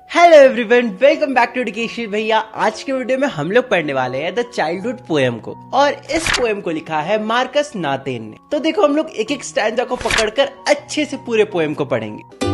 Hello everyone, welcome back to education. भैया आज के वीडियो में हम लोग पढ़ने वाले हैं द चाइल्डहुड पोएम को, और इस पोएम को लिखा है मार्कस नातेन ने। तो देखो हम लोग एक एक स्टैंजा को पकड़कर अच्छे से पूरे पोएम को पढ़ेंगे।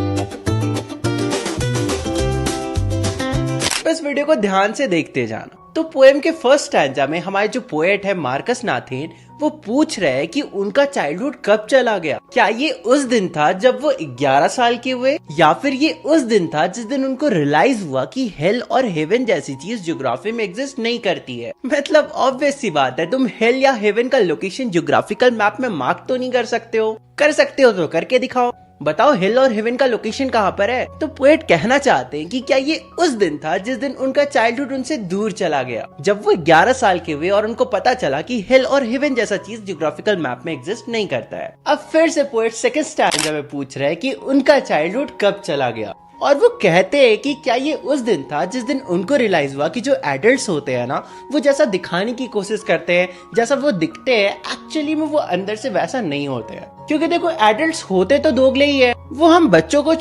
इस वीडियो को ध्यान से देखते जाना। तो पोएम के फर्स्ट स्टैंजा में हमारे जो पोएट है मार्कस नातेन, वो पूछ रहे हैं कि उनका चाइल्डहुड कब चला गया। क्या ये उस दिन था जब वो 11 साल के हुए, या फिर ये उस दिन था जिस दिन उनको रियलाइज हुआ कि हेल और हेवन जैसी चीज ज्योग्राफी में एग्जिस्ट नहीं करती है। मतलब ऑब्वियस सी बात है, तुम हेल या हेवन का लोकेशन ज्योग्राफिकल मैप में मार्क तो नहीं कर सकते हो। कर सकते हो तो करके दिखाओ, बताओ हेल और हेवन का लोकेशन कहाँ पर है। तो पोएट कहना चाहते हैं कि क्या ये उस दिन था जिस दिन उनका चाइल्डहुड उनसे दूर चला गया, जब वो 11 साल के हुए और उनको पता चला कि हेल और हेवन जैसा चीज ज्योग्राफिकल मैप में एग्जिस्ट नहीं करता है। अब फिर से पोएट सेकंड स्टैंजा में पूछ रहे हैं कि उनका चाइल्डहुड कब चला गया, और वो कहते हैं कि क्या ये उस दिन था जिस दिन उनको रियलाइज हुआ कि जो एडल्ट्स होते हैं ना, वो जैसा दिखाने की कोशिश करते हैं, जैसा वो दिखते हैं, एक्चुअली में वो अंदर से वैसा नहीं होते हैं। क्योंकि देखो एडल्ट्स होते तो दोगले ही है, वो हम बच्चों को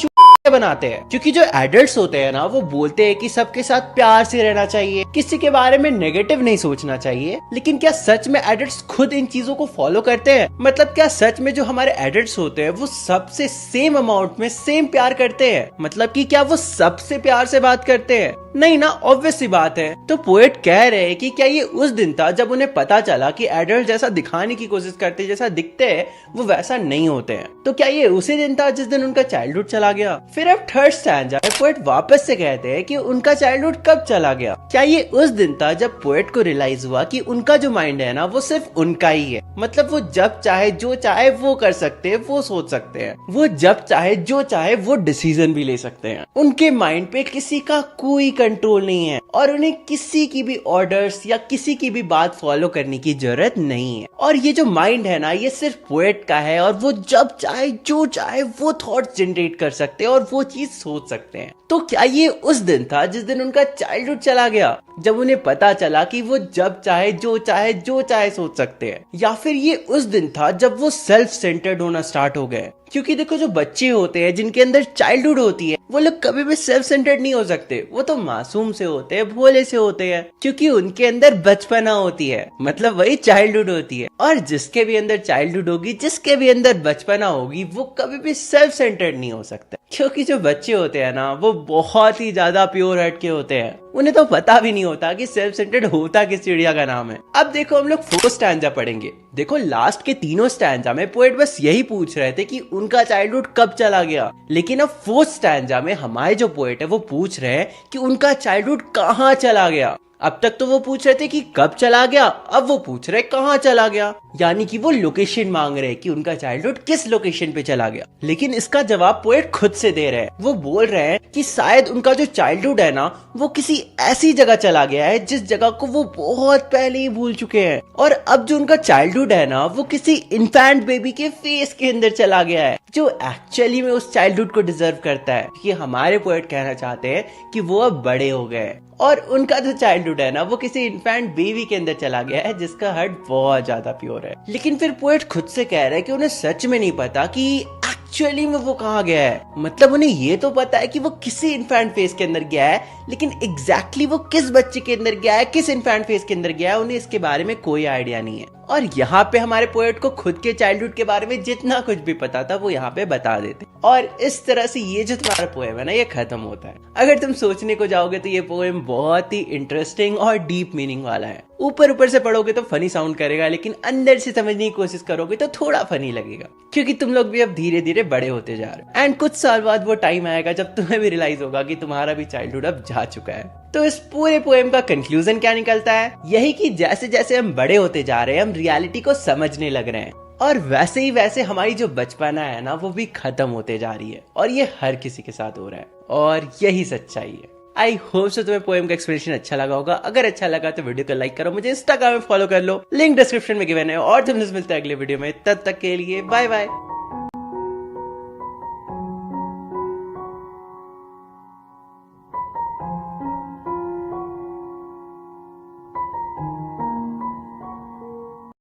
बनाते हैं। क्योंकि जो एडल्ट्स होते हैं ना, वो बोलते हैं कि सबके साथ प्यार से रहना चाहिए, किसी के बारे में नेगेटिव नहीं सोचना चाहिए। लेकिन क्या सच में एडल्ट्स खुद इन चीजों को फॉलो करते हैं? मतलब क्या सच में जो हमारे एडल्ट्स होते हैं वो सबसे सेम अमाउंट में सेम प्यार करते हैं? मतलब कि क्या वो सबसे प्यार से बात करते हैं? नहीं ना, ऑब्वियस सी बात है। तो पोएट कह रहे हैं कि क्या ये उस दिन था जब उन्हें पता चला कि एडल्ट जैसा दिखाने की कोशिश करते, जैसा दिखते हैं, वो वैसा नहीं होते हैं। तो क्या ये उसी दिन था जिस दिन उनका चाइल्डहुड चला गया? फिर अब थर्ड स्टैंजा में पोएट वापस से कहते हैं कि उनका चाइल्डहुड कब चला गया। क्या ये उस दिन था जब पोएट को रियलाइज हुआ कि उनका जो माइंड है ना, वो सिर्फ उनका ही है। मतलब वो जब चाहे जो चाहे वो कर सकते हैं, वो सोच सकते हैं, वो जब चाहे जो चाहे वो डिसीजन भी ले सकते हैं। उनके माइंड पे किसी का कोई कंट्रोल नहीं है, और उन्हें किसी की भी ऑर्डर्स या किसी की भी बात फॉलो करने की जरूरत नहीं है। और ये जो माइंड है ना, ये सिर्फ पोएट का है, और वो जब चाहे जो चाहे वो थॉट्स जनरेट कर सकते हैं और वो चीज सोच सकते हैं। तो क्या ये उस दिन था जिस दिन उनका चाइल्डहुड चला गया, जब उन्हें पता चला कि वो जब चाहे जो चाहे सोच सकते हैं? या फिर ये उस दिन था जब वो सेल्फ सेंटर्ड होना स्टार्ट हो गए? क्योंकि देखो जो बच्चे होते हैं, जिनके अंदर चाइल्डहुड होती है, वो लोग कभी भी सेल्फ सेंटर्ड नहीं हो सकते। वो तो मासूम से होते हैं, भोले से होते हैं, क्योंकि उनके अंदर बचपना होती है, मतलब वही चाइल्डहुड होती है। और जिसके भी अंदर चाइल्डहुड होगी, जिसके भी अंदर बचपना होगी, वो कभी भी सेल्फ सेंटर्ड नहीं हो सकता। क्योंकि जो बच्चे होते हैं ना, वो बहुत ही ज्यादा प्योर हार्ट के होते हैं। उन्हें तो पता भी नहीं होता कि सेल्फ सेंटर्ड होता किस चिड़िया का नाम है। अब देखो हम लोग फोर्थ स्टैंजा पढ़ेंगे। देखो लास्ट के तीनों स्टैंजा में पोएट बस यही पूछ रहे थे कि उनका चाइल्डहुड कब चला गया। लेकिन अब फोर्थ स्टैंजा में हमारे जो पोएट है वो पूछ रहे हैं कि उनका चाइल्डहुड कहाँ चला गया। अब तक तो वो पूछ रहे थे कि कब चला गया, अब वो पूछ रहे कहाँ चला गया। यानी कि वो लोकेशन मांग रहे हैं कि उनका चाइल्डहुड किस लोकेशन पे चला गया। लेकिन इसका जवाब पोएट खुद से दे रहे हैं। वो बोल रहे हैं कि शायद उनका जो चाइल्डहुड है ना, वो किसी ऐसी जगह चला गया है जिस जगह को वो बहुत पहले ही भूल चुके हैं। और अब जो उनका चाइल्डहुड है ना, वो किसी इन्फेंट बेबी के फेस के अंदर चला गया है, जो एक्चुअली में उस चाइल्डहुड को डिजर्व करता है। कि हमारे पोएट कहना चाहते हैं कि वो अब बड़े हो गए, और उनका जो चाइल्डहुड है ना, वो किसी इन्फेंट बेबी के अंदर चला गया है जिसका हार्ट बहुत ज्यादा प्योर है। लेकिन फिर पोएट खुद से कह रहे हैं कि उन्हें सच में नहीं पता कि एक्चुअली में वो कहाँ गया है। मतलब उन्हें ये तो पता है कि वो किसी इन्फेंट फेस के अंदर गया है, लेकिन एग्जैक्टली वो किस बच्चे के अंदर गया है, किस इन्फेंट फेस के अंदर गया है, उन्हें इसके बारे में कोई आइडिया नहीं है। और यहाँ पे हमारे पोएट को खुद के चाइल्डहुड के बारे में जितना कुछ भी पता था, वो यहाँ पे बता देते। और इस तरह से ये जो तुम्हारा पोएम है ना, ये खत्म होता है। अगर तुम सोचने को जाओगे तो ये पोएम बहुत ही इंटरेस्टिंग और डीप मीनिंग वाला है। ऊपर से पढ़ोगे तो फनी साउंड करेगा, लेकिन अंदर से समझने की कोशिश करोगे तो थोड़ा फनी लगेगा। क्योंकि तुम लोग भी अब धीरे धीरे बड़े होते जा रहे हो, एंड कुछ साल बाद वो टाइम आएगा जब तुम्हें भी रियलाइज होगा कि तुम्हारा भी चाइल्डहुड अब जा चुका है। तो इस पूरे पोएम का कंक्लूजन क्या निकलता है? यही कि जैसे जैसे हम बड़े होते जा रहे हैं, हम रियलिटी को समझने लग रहे हैं, और वैसे ही वैसे हमारी जो बचपना है ना, वो भी खत्म होते जा रही है। और ये हर किसी के साथ हो रहा है, और यही सच्चाई है। आई होप सो तुम्हें पोएम का एक्सप्लेनेशन अच्छा लगा होगा। अगर अच्छा लगा तो वीडियो को लाइक करो, मुझे इंस्टाग्राम में फॉलो कर लो, लिंक डिस्क्रिप्शन में गिवन है। और तुमसे मिलते हैं अगले वीडियो में, तब तक के लिए बाय बाय।